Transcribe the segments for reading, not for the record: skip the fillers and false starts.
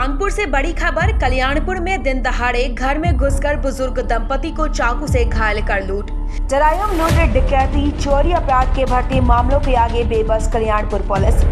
कानपुर से बड़ी खबर। कल्याणपुर में दिन दहाड़े घर में घुसकर बुजुर्ग दंपति को चाकू से घायल कर लूट। जरायम लूट, डकैती, चोरी अपराध के बढ़ते मामलों के आगे बेबस कल्याणपुर पुलिस।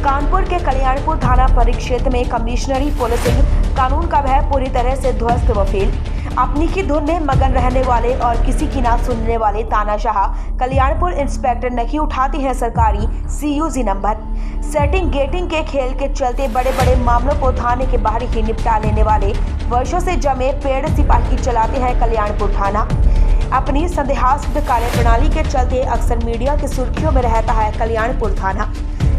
कानपुर के कल्याणपुर थाना परिक्षेत्र में कमिश्नरी पुलिसिंग कानून का भय पूरी तरह से ध्वस्त व फेल। अपनी ही धुन में मगन रहने वाले और किसी की ना सुनने वाले तानाशाह कल्याणपुर इंस्पेक्टर नहीं उठाते हैं सरकारी CUG नंबर। सेटिंग गेटिंग के खेल के चलते बड़े बड़े मामलों को थाने के बाहर ही निपटा लेने वाले वर्षों से जमे पेड़ सिपाही चलाते हैं कल्याणपुर थाना। अपनी संदेहास्पद कार्यप्रणाली के चलते अक्सर मीडिया की सुर्खियों में रहता है कल्याणपुर थाना।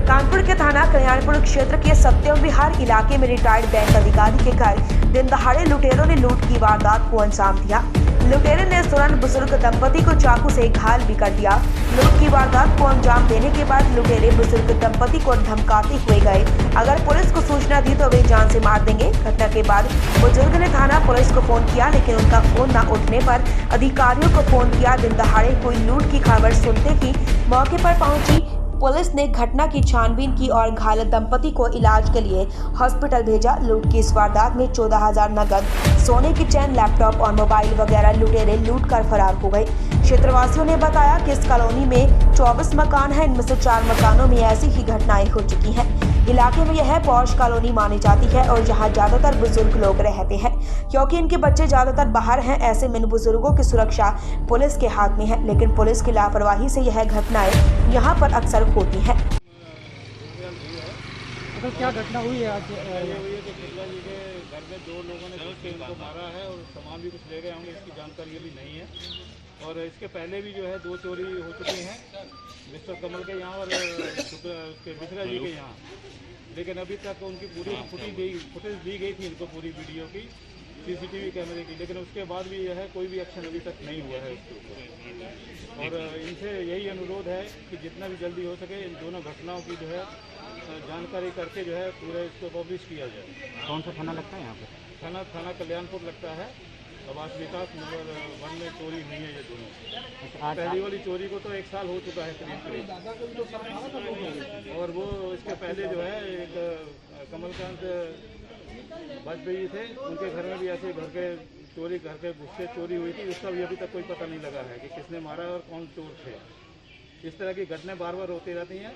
कानपुर के थाना कल्याणपुर क्षेत्र के सत्यम विहार इलाके में रिटायर्ड बैंक अधिकारी के घर दिन दहाड़े लुटेरों ने लूट की वारदात को अंजाम दिया। लुटेरे ने तुरंत बुजुर्ग दंपति को चाकू से घायल भी कर दिया। लूट की वारदात को अंजाम देने के बाद लुटेरे बुजुर्ग दंपति को धमकाते हुए गए, अगर पुलिस को सूचना दी तो वे जान से मार देंगे। घटना के बाद बुजुर्ग ने थाना पुलिस को फोन किया, लेकिन उनका फोन न उठने पर अधिकारियों को फोन किया। दिन दहाड़े हुई लूट की खबर सुनते ही मौके पर पहुंची पुलिस ने घटना की छानबीन की और घायल दंपति को इलाज के लिए हॉस्पिटल भेजा। लूट की इस वारदात में 14,000 नगद, सोने की चैन, लैपटॉप और मोबाइल वगैरह लुटेरे लूट कर फरार हो गए। क्षेत्रवासियों ने बताया कि इस कॉलोनी में 24 मकान हैं, इनमें से 4 मकानों में ऐसी ही घटनाएं हो चुकी हैं। इलाके में यह पॉश कॉलोनी मानी जाती है और यहाँ ज्यादातर बुजुर्ग लोग रहते हैं, क्योंकि इनके बच्चे ज्यादातर बाहर हैं। ऐसे में इन बुजुर्गों की सुरक्षा पुलिस के हाथ में है, लेकिन पुलिस की लापरवाही से यह घटनाएं यहाँ पर अक्सर होती हैं। तो क्या घटना हुई है आज? ये हुई है कि शुक्ला जी के घर में 2 लोगों ने घुस के इनको मारा है और सामान भी कुछ ले गए होंगे, इसकी जानकारी अभी नहीं है। और इसके पहले भी जो है 2 चोरी हो चुकी हैं, मिस्टर कमल के यहाँ और उसके मिश्रा जी के यहाँ, लेकिन अभी तक उनकी पूरी फुटेज दी गई थी इनको, पूरी वीडियो की, CCTV कैमरे की, लेकिन उसके बाद भी यह है कोई भी एक्शन अभी तक नहीं हुआ है उसके ऊपर। और इनसे यही अनुरोध है कि जितना भी जल्दी हो सके इन दोनों घटनाओं की जो है जानकारी करके जो है पूरा इसको पब्लिश किया जाए। कौन सा थाना लगता है यहाँ पे? थाना कल्याणपुर लगता है। आवास विकास नंबर 1 में चोरी हुई है ये दोनों। पहली वाली चोरी को तो 1 साल हो चुका है करीब। और वो इसके पहले जो है एक कमलकांत वाजपेयी थे, उनके घर में भी ऐसे घर के घुस के चोरी हुई थी। उसका भी अभी तक कोई पता नहीं लगा है कि किसने मारा और कौन चोर थे। इस तरह की घटनाएं बार बार होती रहती हैं।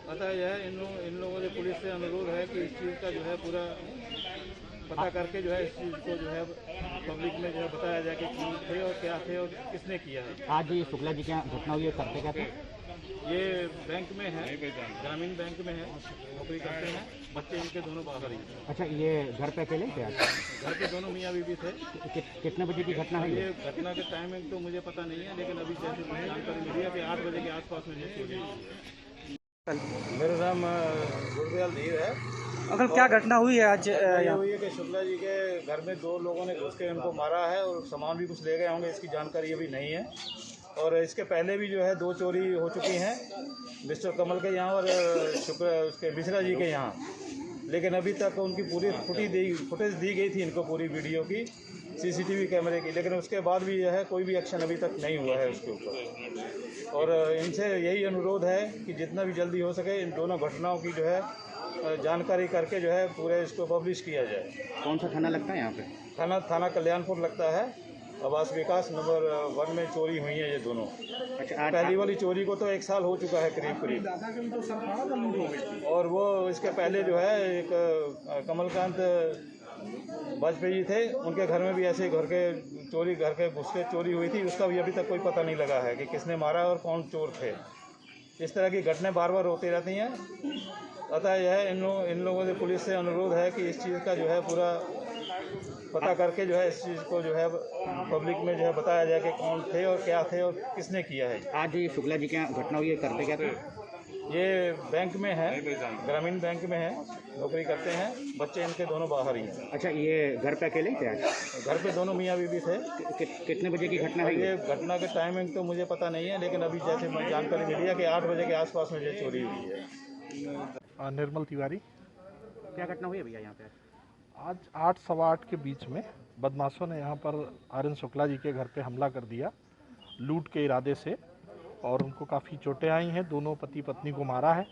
अतः यह इन लोगों से पुलिस से अनुरोध है कि इस चीज़ का जो है पूरा पता करके जो है इस चीज़ को जो है पब्लिक में जो है बताया जाए कि कौन थे और क्या थे और किसने किया है। आज ये शुक्ला जी क्या घटना हुई है, करते क्या थे? ये बैंक में है, ग्रामीण बैंक में है, नौकरी करते हैं। बच्चे इनके दोनों बाहर ही हैं। अच्छा, ये घर पे अकेले थे आज? घर पे दोनों मियाँ बीवी थे। कितने बजे की घटना है? ये घटना के टाइमिंग तो मुझे पता नहीं है, लेकिन अभी जैसे मुझे जानकारी मिली है कि 8 बजे के आसपास में ये चोरी हुई है। मेरा नाम गुरदयाल धीर है। अंकल, क्या घटना हुई है आज? ये हुई है कि शुक्ला जी के घर में 2 लोगों ने घुस के उनको मारा है और सामान भी कुछ ले गए होंगे, इसकी जानकारी अभी नहीं है। और इसके पहले भी जो है 2 चोरी हो चुकी हैं, मिस्टर कमल के यहाँ और उसके मिश्रा जी के यहाँ, लेकिन अभी तक उनकी पूरी फुटेज दी गई थी इनको, पूरी वीडियो की, CCTV कैमरे की, लेकिन उसके बाद भी यह है कोई भी एक्शन अभी तक नहीं हुआ है उसके ऊपर। और इनसे यही अनुरोध है कि जितना भी जल्दी हो सके इन दोनों घटनाओं की जो है जानकारी करके जो है पूरे इसको पब्लिश किया जाए। कौन सा थाना लगता है यहाँ पे? थाना कल्याणपुर लगता है। आवास विकास नंबर 1 में चोरी हुई है ये दोनों। अच्छा, पहली वाली चोरी को तो 1 साल हो चुका है करीब। और वो इसके पहले जो है एक कमलकांत वाजपेयी थे, उनके घर में भी ऐसे घर के घुस के चोरी हुई थी। उसका भी अभी तक कोई पता नहीं लगा है कि किसने मारा और कौन चोर थे। इस तरह की घटनाएं बार बार होती रहती हैं। अतः यह इन लोगों से पुलिस से अनुरोध है कि इस चीज़ का जो है पूरा पता करके जो है इस चीज़ को जो है पब्लिक में जो है बताया जाए कि कौन थे और क्या थे और किसने किया है। आज ये शुक्ला जी क्या घटना हुई है, करते क्या थे? ये बैंक में है, ग्रामीण बैंक में है, नौकरी करते हैं। बच्चे इनके दोनों बाहर ही हैं। अच्छा, ये घर पे अकेले थे आज? घर पे दोनों मियाँ बीवी थे। कितने बजे की घटना है? ये घटना के टाइमिंग तो मुझे पता नहीं है, लेकिन अभी जैसे मुझे जानकारी मिली है कि 8 बजे के आसपास में ये चोरी हुई है। निर्मल तिवारी। क्या घटना हुई है भैया यहाँ पे? आज 8 सवा 8 के बीच में बदमाशों ने यहाँ पर RN शुक्ला जी के घर पे हमला कर दिया लूट के इरादे से, और उनको काफ़ी चोटें आई हैं। दोनों पति पत्नी को मारा है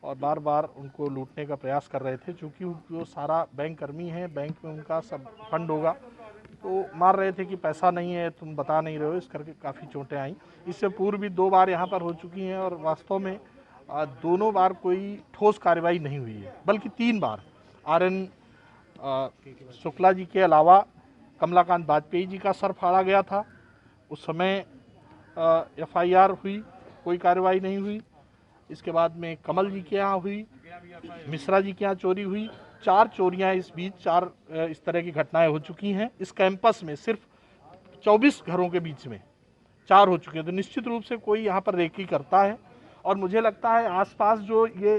और बार बार उनको लूटने का प्रयास कर रहे थे। चूँकि जो सारा बैंक कर्मी है, बैंक में उनका सब फंड होगा, तो मार रहे थे कि पैसा नहीं है, तुम बता नहीं रहे हो, इस करके काफ़ी चोटें आई। इससे पूर्व भी 2 बार यहाँ पर हो चुकी हैं और वास्तव में दोनों बार कोई ठोस कार्रवाई नहीं हुई है, बल्कि 3 बार आरएन शुक्ला जी के अलावा कमलाकांत वाजपेयी जी का सर फाड़ा गया था। उस समय एफआईआर हुई, कोई कार्रवाई नहीं हुई। इसके बाद में कमल जी के यहाँ हुई, मिश्रा जी के यहाँ चोरी हुई। 4 चोरियाँ इस बीच, 4 इस तरह की घटनाएं हो चुकी हैं। इस कैंपस में सिर्फ 24 घरों के बीच में 4 हो चुके हैं। तो निश्चित रूप से कोई यहाँ पर रेकी करता है और मुझे लगता है आसपास जो ये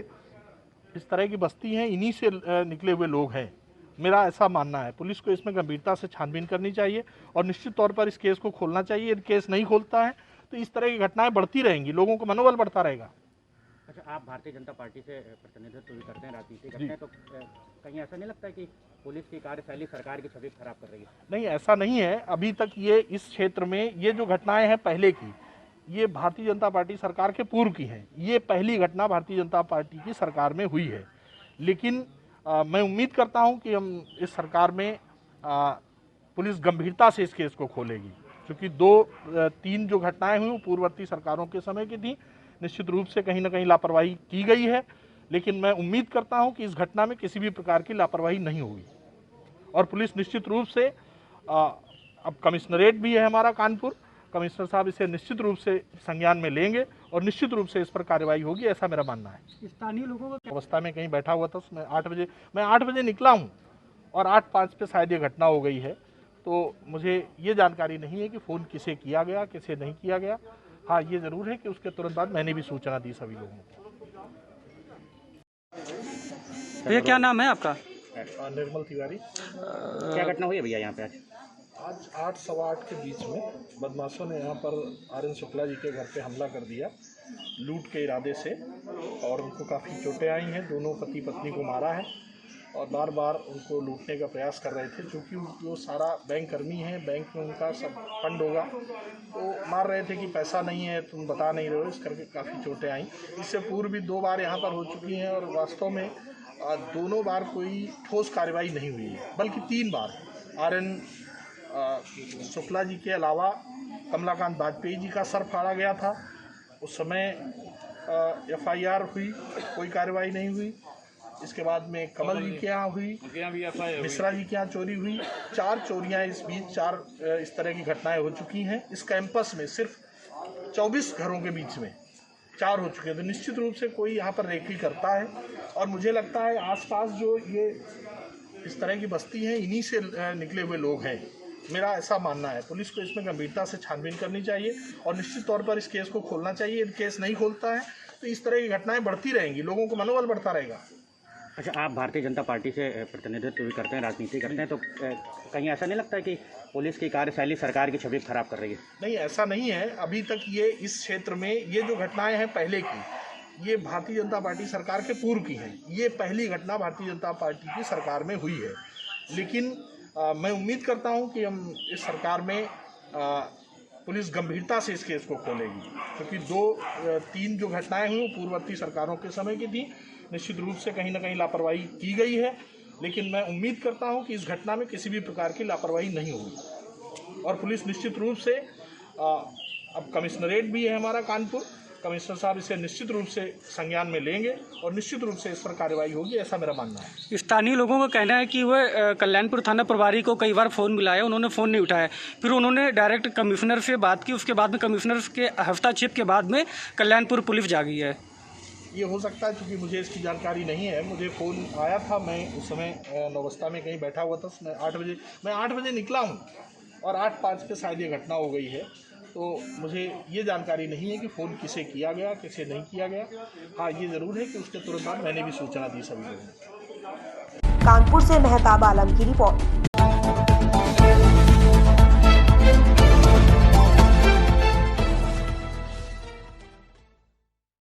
इस तरह की बस्ती हैं, इन्हीं से निकले हुए लोग हैं, मेरा ऐसा मानना है। पुलिस को इसमें गंभीरता से छानबीन करनी चाहिए और निश्चित तौर पर इस केस को खोलना चाहिए। यदि केस नहीं खोलता है तो इस तरह की घटनाएं बढ़ती रहेंगी, लोगों को मनोबल बढ़ता रहेगा। अच्छा, आप भारतीय जनता पार्टी से प्रतिनिधित्व भी करते हैं, राजनीति करते हैं, तो कहीं ऐसा नहीं लगता है कि पुलिस की कार्यशैली सरकार की छवि खराब कर रही है? नहीं, ऐसा नहीं है। अभी तक ये इस क्षेत्र में ये जो घटनाएं हैं पहले की, ये भारतीय जनता पार्टी सरकार के पूर्व की हैं। ये पहली घटना भारतीय जनता पार्टी की सरकार में हुई है। लेकिन मैं उम्मीद करता हूं कि हम इस सरकार में पुलिस गंभीरता से इस केस को खोलेगी, क्योंकि 2-3 जो घटनाएं हुई वो पूर्ववर्ती सरकारों के समय की थी। निश्चित रूप से कहीं ना कहीं लापरवाही की गई है, लेकिन मैं उम्मीद करता हूं कि इस घटना में किसी भी प्रकार की लापरवाही नहीं होगी और पुलिस निश्चित रूप से अब कमिश्नरेट भी है हमारा कानपुर, कमिश्नर साहब इसे निश्चित रूप से संज्ञान में लेंगे और निश्चित रूप से इस पर कार्रवाई होगी, ऐसा मेरा मानना है। स्थानीय लोगों को अवस्था में कहीं बैठा हुआ था, मैं 8 बजे निकला हूँ और 8:05 पे शायद ये घटना हो गई है। तो मुझे ये जानकारी नहीं है कि फ़ोन किसे किया गया, किसे नहीं किया गया। हाँ, ये ज़रूर है कि उसके तुरंत बाद मैंने भी सूचना दी सभी लोगों को। भैया क्या नाम है आपका? निर्मल तिवारी। क्या घटना हुई है भैया यहाँ पे आज? 8 सवा 8 के बीच में बदमाशों ने यहाँ पर आरएन शुक्ला जी के घर पे हमला कर दिया लूट के इरादे से और उनको काफ़ी चोटें आई हैं। दोनों पति पत्नी को मारा है और बार बार उनको लूटने का प्रयास कर रहे थे। चूँकि वो सारा बैंक कर्मी है, बैंक में उनका सब फंड होगा, तो मार रहे थे कि पैसा नहीं है, तुम बता नहीं रहे हो, इस करके काफ़ी चोटें आई। इससे पूर्व भी 2 बार यहाँ पर हो चुकी हैं और वास्तव में दोनों बार कोई ठोस कार्रवाई नहीं हुई है, बल्कि 3 बार आरएन शुक्ला जी के अलावा कमलाकांत वाजपेयी जी का सर फाड़ा गया था। उस समय एफआईआर हुई, कोई कार्रवाई नहीं हुई। इसके बाद में कमल जी के यहाँ हुई, मिश्रा जी के यहाँ चोरी हुई। 4 चोरियाँ इस बीच, 4 इस तरह की घटनाएं हो चुकी हैं। इस कैंपस में सिर्फ 24 घरों के बीच में 4 हो चुके हैं। तो निश्चित रूप से कोई यहाँ पर रेकी करता है और मुझे लगता है आसपास जो ये इस तरह की बस्ती हैं, इन्हीं से निकले हुए लोग हैं, मेरा ऐसा मानना है। पुलिस को इसमें गंभीरता से छानबीन करनी चाहिए और निश्चित तौर पर इस केस को खोलना चाहिए। यदि केस नहीं खोलता है तो इस तरह की घटनाएं बढ़ती रहेंगी, लोगों को मनोबल बढ़ता रहेगा। अच्छा, आप भारतीय जनता पार्टी से प्रतिनिधित्व भी करते हैं, राजनीति करते हैं, तो कहीं ऐसा नहीं लगता है कि पुलिस की कार्यशैली सरकार की छवि खराब कर रही है? नहीं, ऐसा नहीं है। अभी तक ये इस क्षेत्र में ये जो घटनाएं हैं पहले की, ये भारतीय जनता पार्टी सरकार के पूर्व की हैं। ये पहली घटना भारतीय जनता पार्टी की सरकार में हुई है। लेकिन मैं उम्मीद करता हूं कि हम इस सरकार में पुलिस गंभीरता से इस केस को खोलेगी, क्योंकि 2-3 जो घटनाएं हुई वो पूर्ववर्ती सरकारों के समय की थी। निश्चित रूप से कहीं ना कहीं लापरवाही की गई है, लेकिन मैं उम्मीद करता हूं कि इस घटना में किसी भी प्रकार की लापरवाही नहीं होगी और पुलिस निश्चित रूप से अब कमिश्नरेट भी है हमारा कानपुर, कमिश्नर साहब इसे निश्चित रूप से संज्ञान में लेंगे और निश्चित रूप से इस पर कार्रवाई होगी, ऐसा मेरा मानना है। स्थानीय लोगों का कहना है कि वह कल्याणपुर थाना प्रभारी को कई बार फ़ोन मिलाया, उन्होंने फ़ोन नहीं उठाया। फिर उन्होंने डायरेक्ट कमिश्नर से बात की, उसके बाद में कमिश्नर के हस्तक्षेप के बाद में कल्याणपुर पुलिस जागी है। ये हो सकता है, क्योंकि मुझे इसकी जानकारी नहीं है। मुझे फ़ोन आया था, मैं उस समय अवस्था में कहीं बैठा हुआ था। मैं 8 बजे निकला हूँ और 8:05 पे शायद ये घटना हो गई है। तो मुझे ये जानकारी नहीं है कि फ़ोन किसे किया गया, किसे नहीं किया गया। हाँ, ये ज़रूर है कि उसके तुरंत बाद मैंने भी सूचना दी सभी लोगों को। कानपुर से मेहताब आलम की रिपोर्ट।